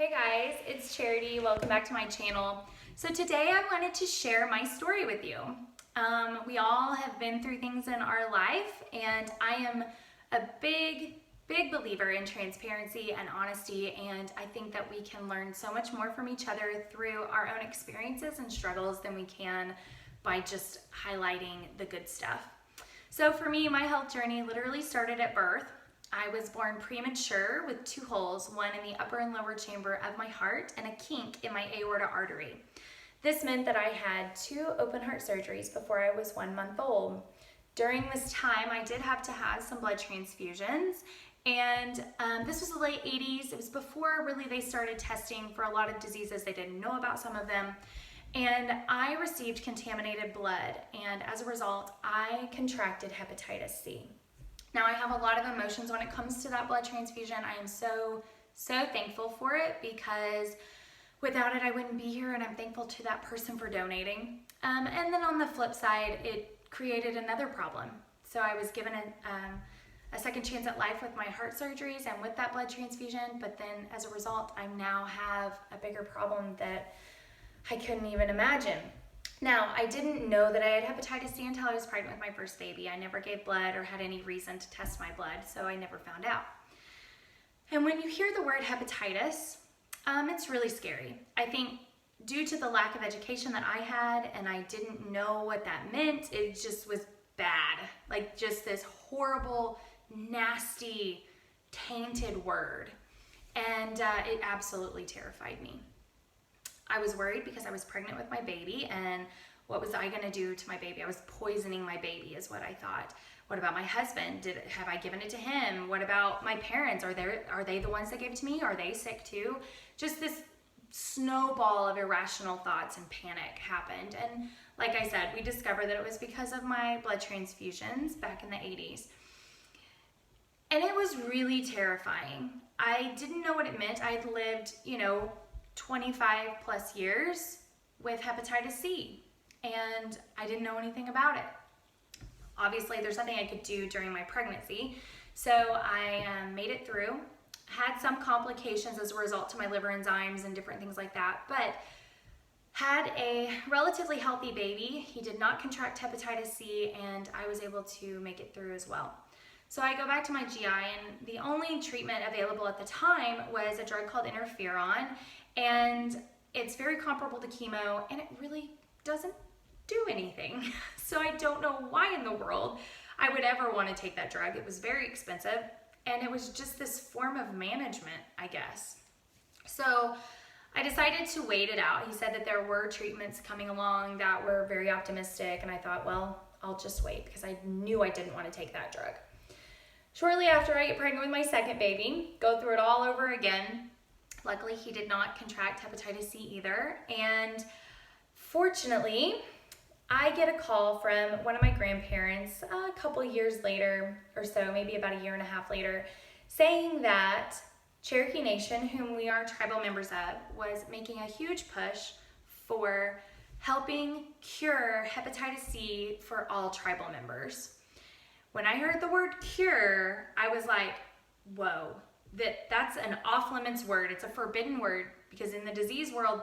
Hey guys, it's Charity. Welcome back to my channel. So today I wanted to share my story with you. We all have been through things in our life, and I am a big believer in transparency and honesty, and I think that we can learn so much more from each other through our own experiences and struggles than we can by just highlighting the good stuff. So for me, my health journey literally started at birth. I was born premature with 2 holes, one in the upper and lower chamber of my heart and a kink in my aorta artery. This meant that I had 2 open heart surgeries before I was 1 month old. During this time, I did have to have some blood transfusions, and this was the late 80s. It was before really they started testing for a lot of diseases. They didn't know about some of them. And I received contaminated blood, and as a result, I contracted hepatitis C. Now, I have a lot of emotions when it comes to that blood transfusion. I am so thankful for it, because without it, I wouldn't be here, and I'm thankful to that person for donating. And then on the flip side, it created another problem. So I was given a second chance at life with my heart surgeries and with that blood transfusion, but then as a result, I now have a bigger problem that I couldn't even imagine. Now, I didn't know that I had hepatitis C until I was pregnant with my first baby. I never gave blood or had any reason to test my blood, so I never found out. And when you hear the word hepatitis, it's really scary. I think due to the lack of education that I had, and I didn't know what that meant, it just was bad. Like, just this horrible, nasty, tainted word. And it absolutely terrified me. I was worried because I was pregnant with my baby, and what was I going to do to my baby? I was poisoning my baby is what I thought. What about my husband? Have I given it to him? What about my parents? Are they the ones that gave it to me? Are they sick too? Just this snowball of irrational thoughts and panic happened. And like I said, we discovered that it was because of my blood transfusions back in the 80s. And it was really terrifying. I didn't know what it meant. I'd lived, 25 plus years with hepatitis C, and I didn't know anything about it. Obviously, there's nothing I could do during my pregnancy, so I made it through, had some complications as a result to my liver enzymes and different things like that, but had a relatively healthy baby. He did not contract hepatitis C, and I was able to make it through as well. So I go back to my GI, and the only treatment available at the time was a drug called interferon, and it's very comparable to chemo, and it really doesn't do anything. So I don't know why in the world I would ever want to take that drug. It was very expensive, and it was just this form of management, I guess. So I decided to wait it out. He said that there were treatments coming along that were very optimistic, and I thought, well, I'll just wait, because I knew I didn't want to take that drug. Shortly after, I get pregnant with my second baby, go through it all over again. Luckily, he did not contract hepatitis C either, and fortunately, I get a call from one of my grandparents a couple years later or so, maybe about 1.5 years later, saying that Cherokee Nation, whom we are tribal members of, was making a huge push for helping cure hepatitis C for all tribal members. When I heard the word cure, I was like, whoa, that's an off-limits word. It's a forbidden word, because in the disease world,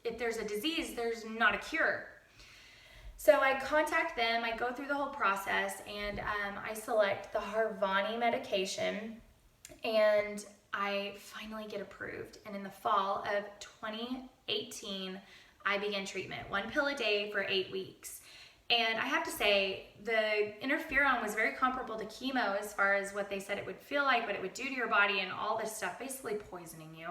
if there's a disease, there's not a cure. So I contact them, I go through the whole process, and I select the Harvoni medication, and I finally get approved. And in the fall of 2018, I began treatment, 1 pill a day for 8 weeks. And I have to say, the interferon was very comparable to chemo as far as what they said it would feel like, what it would do to your body, and all this stuff, basically poisoning you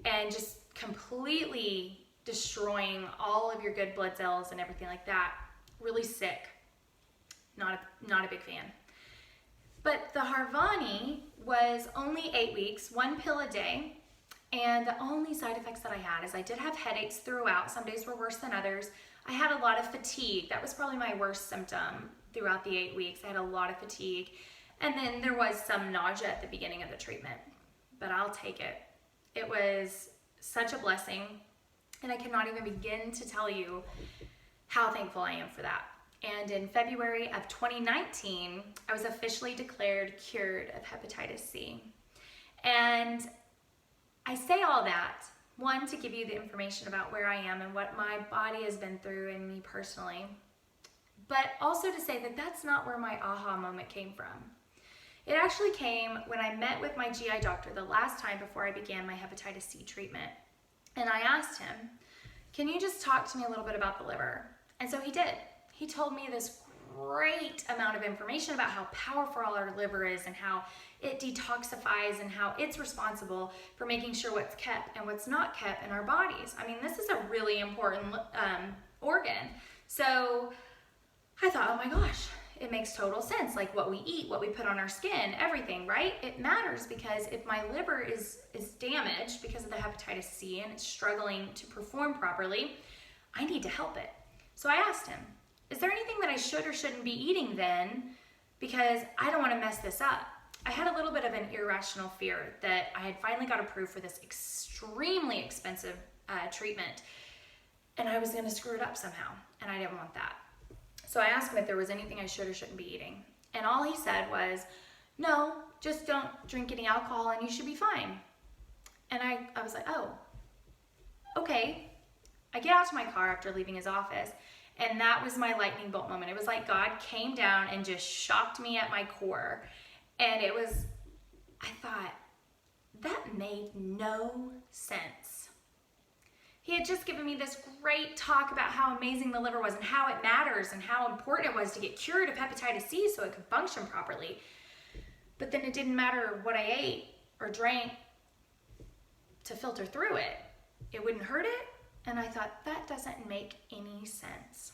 and just completely destroying all of your good blood cells and everything like that. Really sick. Not a big fan. But the Harvoni was only 8 weeks, 1 pill a day, and the only side effects that I had is I did have headaches throughout. Some days were worse than others. I had a lot of fatigue. That was probably my worst symptom throughout the 8 weeks. I had a lot of fatigue. And then there was some nausea at the beginning of the treatment, but I'll take it. It was such a blessing, and I cannot even begin to tell you how thankful I am for that. And in February of 2019, I was officially declared cured of hepatitis C. And I say all that, one, to give you the information about where I am and what my body has been through and me personally, but also to say that that's not where my aha moment came from. It actually came when I met with my GI doctor the last time before I began my hepatitis C treatment. And I asked him, can you just talk to me a little bit about the liver? And so he did. He told me this great amount of information about how powerful our liver is and how it detoxifies and how it's responsible for making sure what's kept and what's not kept in our bodies. I mean, this is a really important organ. So I thought, oh my gosh, it makes total sense. Like what we eat, what we put on our skin, everything, right? It matters because if my liver is damaged because of the hepatitis C and it's struggling to perform properly, I need to help it. So I asked him, is there anything that I should or shouldn't be eating then? Because I don't want to mess this up. I had a little bit of an irrational fear that I had finally got approved for this extremely expensive treatment and I was going to screw it up somehow, and I didn't want that. So I asked him if there was anything I should or shouldn't be eating. And all he said was, no, just don't drink any alcohol and you should be fine. And I was like, oh, okay. I get out to my car after leaving his office, and that was my lightning bolt moment. It was like God came down and just shocked me at my core. And it was, I thought, that made no sense. He had just given me this great talk about how amazing the liver was and how it matters and how important it was to get cured of hepatitis C so it could function properly. But then it didn't matter what I ate or drank to filter through it. It wouldn't hurt it. And I thought, that doesn't make any sense.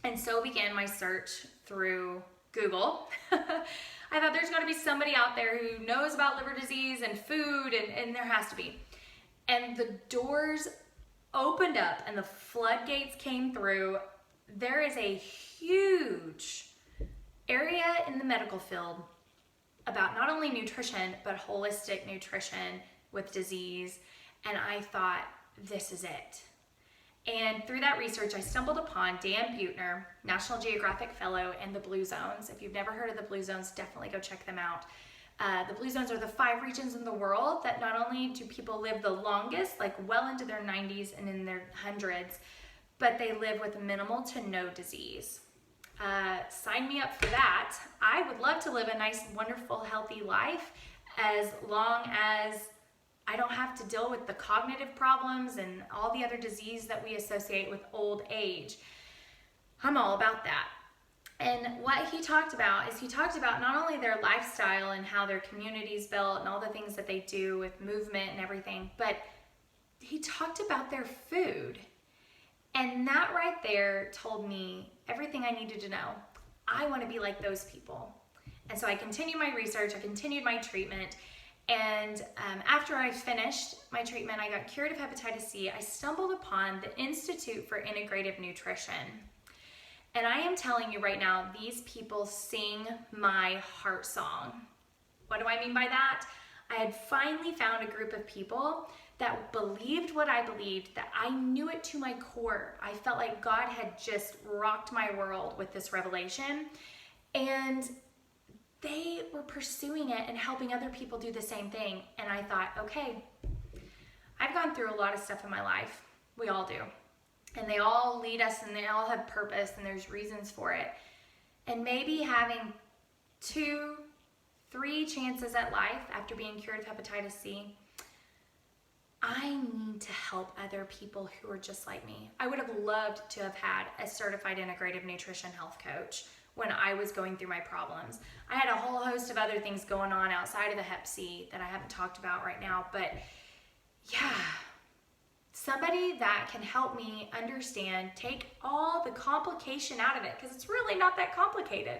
And so began my search through Google. I thought there's got to be somebody out there who knows about liver disease and food, and there has to be. And the doors opened up and the floodgates came through. There is a huge area in the medical field about not only nutrition, but holistic nutrition with disease. And I thought, this is it. And through that research, I stumbled upon Dan Buettner, National Geographic Fellow, and the Blue Zones. If you've never heard of the Blue Zones, definitely go check them out. The Blue Zones are the 5 regions in the world that not only do people live the longest, like well into their 90s and in their hundreds, but they live with minimal to no disease. Sign me up for that. I would love to live a nice, wonderful, healthy life as long as I don't have to deal with the cognitive problems and all the other disease that we associate with old age. I'm all about that. And what he talked about is he talked about not only their lifestyle and how their community's built and all the things that they do with movement and everything, but he talked about their food. And that right there told me everything I needed to know. I want to be like those people. And so I continued my research, I continued my treatment, and after I finished my treatment, I got cured of hepatitis C. I stumbled upon the Institute for Integrative Nutrition. And I am telling you right now, these people sing my heart song. What do I mean by that? I had finally found a group of people that believed what I believed, that I knew it to my core. I felt like God had just rocked my world with this revelation. And they were pursuing it and helping other people do the same thing. And I thought, okay, I've gone through a lot of stuff in my life. We all do. And they all lead us and they all have purpose and there's reasons for it. And maybe having 2, 3 chances at life after being cured of hepatitis C, I need to help other people who are just like me. I would have loved to have had a certified integrative nutrition health coach when I was going through my problems. I had a whole host of other things going on outside of the hep C that I haven't talked about right now, but yeah, somebody that can help me understand, take all the complication out of it, because it's really not that complicated,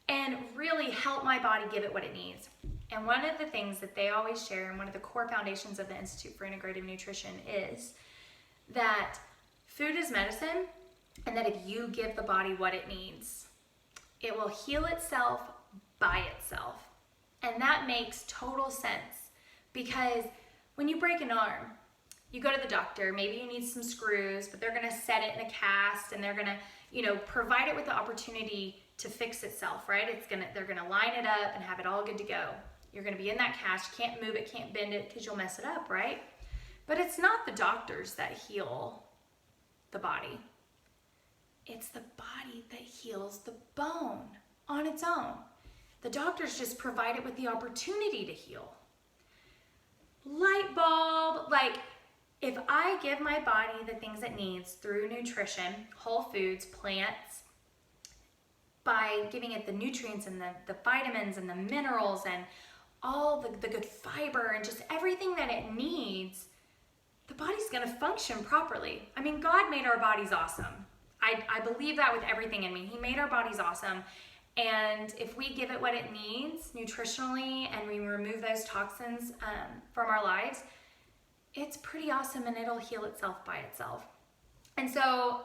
and really help my body give it what it needs. And one of the things that they always share, and one of the core foundations of the Institute for Integrative Nutrition, is that food is medicine, and that if you give the body what it needs, it will heal itself by itself. And that makes total sense, because when you break an arm, you go to the doctor, maybe you need some screws, but they're gonna set it in a cast and they're gonna, provide it with the opportunity to fix itself, right? They're gonna line it up and have it all good to go. You're gonna be in that cast, can't move it, can't bend it, because you'll mess it up, right? But it's not the doctors that heal the body. It's the body that heals the bone on its own. The doctors just provide it with the opportunity to heal. Light bulb, like if I give my body the things it needs through nutrition, whole foods, plants, by giving it the nutrients and the vitamins and the minerals and all the good fiber and just everything that it needs, the body's gonna function properly. I mean, God made our bodies awesome. I believe that with everything in me. He made our bodies awesome. And if we give it what it needs nutritionally and we remove those toxins from our lives, it's pretty awesome and it'll heal itself by itself. And so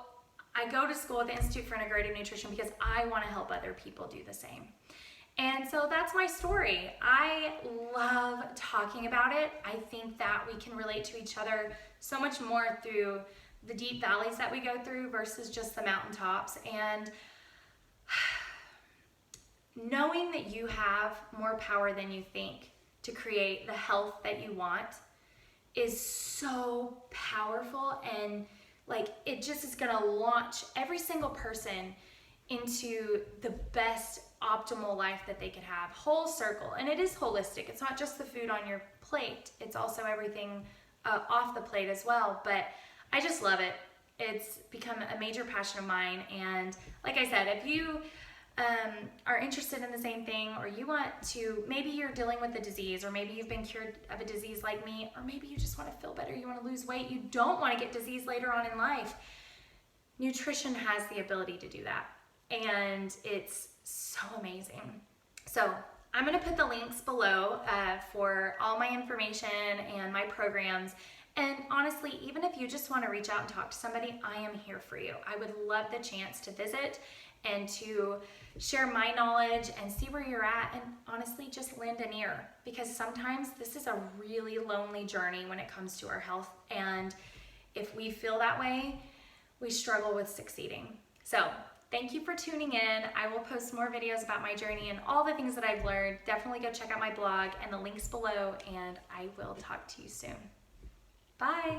I go to school at the Institute for Integrative Nutrition because I want to help other people do the same. And so that's my story. I love talking about it. I think that we can relate to each other so much more through the deep valleys that we go through versus just the mountaintops. And knowing that you have more power than you think to create the health that you want is so powerful, and like it just is gonna launch every single person into the best optimal life that they could have, whole circle. And it is holistic. It's not just the food on your plate, it's also everything off the plate as well. But I just love it. It's become a major passion of mine. And like I said, if you are interested in the same thing, or you want to, maybe you're dealing with a disease, or maybe you've been cured of a disease like me, or maybe you just want to feel better, you want to lose weight, you don't want to get disease later on in life, nutrition has the ability to do that. And it's so amazing. So I'm going to put the links below for all my information and my programs. And honestly, even if you just want to reach out and talk to somebody, I am here for you. I would love the chance to visit and to share my knowledge and see where you're at, and honestly just lend an ear, because sometimes this is a really lonely journey when it comes to our health, and if we feel that way, we struggle with succeeding. So thank you for tuning in. I will post more videos about my journey and all the things that I've learned. Definitely go check out my blog and the links below, and I will talk to you soon. Bye.